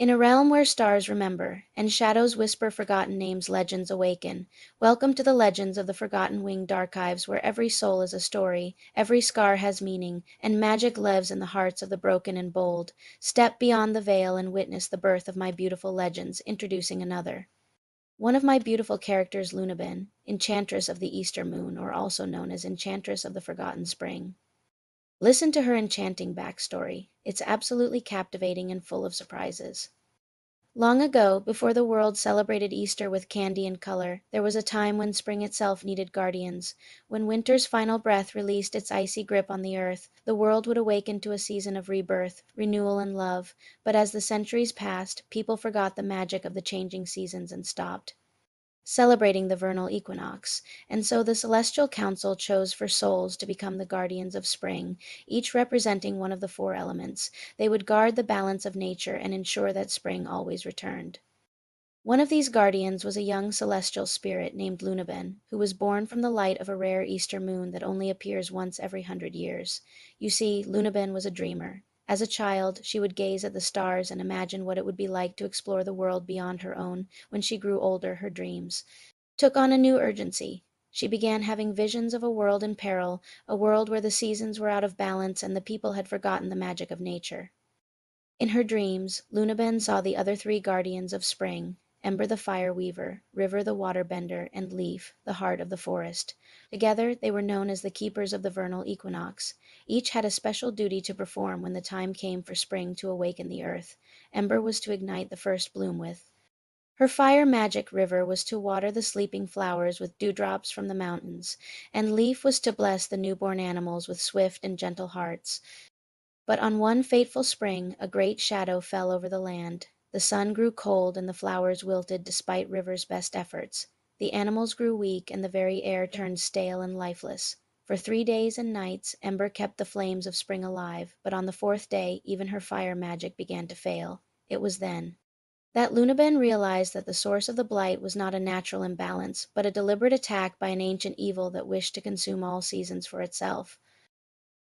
In a realm where stars remember, and shadows whisper forgotten names, legends awaken. Welcome to the legends of the Forgotten Winged Archives, where every soul is a story, every scar has meaning, and magic lives in the hearts of the broken and bold. Step beyond the veil and witness the birth of my beautiful legends, introducing another. One of my beautiful characters, Lunabun, Enchantress of the Easter Moon, or also known as Enchantress of the Forgotten Spring. Listen to her enchanting backstory. It's absolutely captivating and full of surprises. Long ago, before the world celebrated Easter with candy and color, there was a time when spring itself needed guardians. When winter's final breath released its icy grip on the earth, the world would awaken to a season of rebirth, renewal, and love. But as the centuries passed, people forgot the magic of the changing seasons and stopped celebrating the vernal equinox, and so the celestial council chose for souls to become the guardians of spring, each representing one of the four elements. They would guard the balance of nature and ensure that spring always returned. One of these guardians was a young celestial spirit named Lunabun, who was born from the light of a rare Easter moon that only appears once every 100 years. You see, Lunabun was a dreamer. As a child, she would gaze at the stars and imagine what it would be like to explore the world beyond her own. When she grew older, her dreams took on a new urgency. She began having visions of a world in peril, a world where the seasons were out of balance and the people had forgotten the magic of nature. In her dreams, Lunabun saw the other three guardians of spring: Ember the fire weaver, River the water bender, and Leaf, the heart of the forest. Together, they were known as the keepers of the vernal equinox. Each had a special duty to perform when the time came for spring to awaken the earth. Ember was to ignite the first bloom with her fire magic, River was to water the sleeping flowers with dewdrops from the mountains, and Leaf was to bless the newborn animals with swift and gentle hearts. But on one fateful spring a great shadow fell over the land. The sun grew cold and the flowers wilted despite River's best efforts. The animals grew weak and the very air turned stale and lifeless. For 3 days and nights Ember kept the flames of spring alive, but on the fourth day even her fire magic began to fail. It was then that Lunabun realized that the source of the blight was not a natural imbalance, but a deliberate attack by an ancient evil that wished to consume all seasons for itself.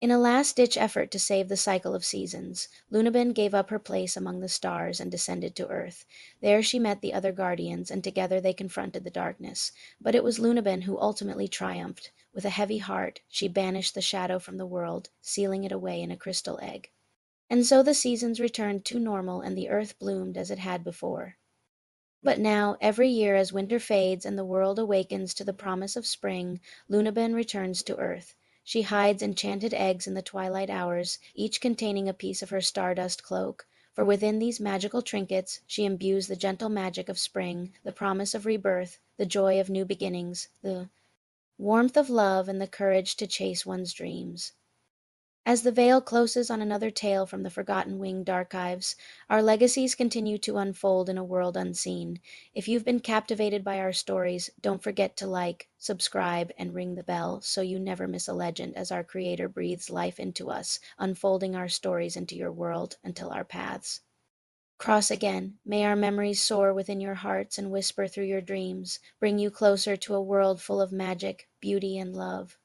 In a last-ditch effort to save the cycle of seasons, Lunabun gave up her place among the stars and descended to Earth. There she met the other guardians, and together they confronted the darkness. But it was Lunabun who ultimately triumphed. With a heavy heart, she banished the shadow from the world, sealing it away in a crystal egg. And so the seasons returned to normal and the earth bloomed as it had before. But now, every year as winter fades and the world awakens to the promise of spring, Lunabun returns to earth. She hides enchanted eggs in the twilight hours, each containing a piece of her stardust cloak. For within these magical trinkets she imbues the gentle magic of spring, the promise of rebirth, the joy of new beginnings, the warmth of love, and the courage to chase one's dreams. As the veil closes on another tale from the forgotten winged archives, our legacies continue to unfold in a world unseen. If you've been captivated by our stories, don't forget to like, subscribe, and ring the bell so you never miss a legend as our Creator breathes life into us, unfolding our stories into your world until our paths cross again. May our memories soar within your hearts and whisper through your dreams, bring you closer to a world full of magic, beauty, and love.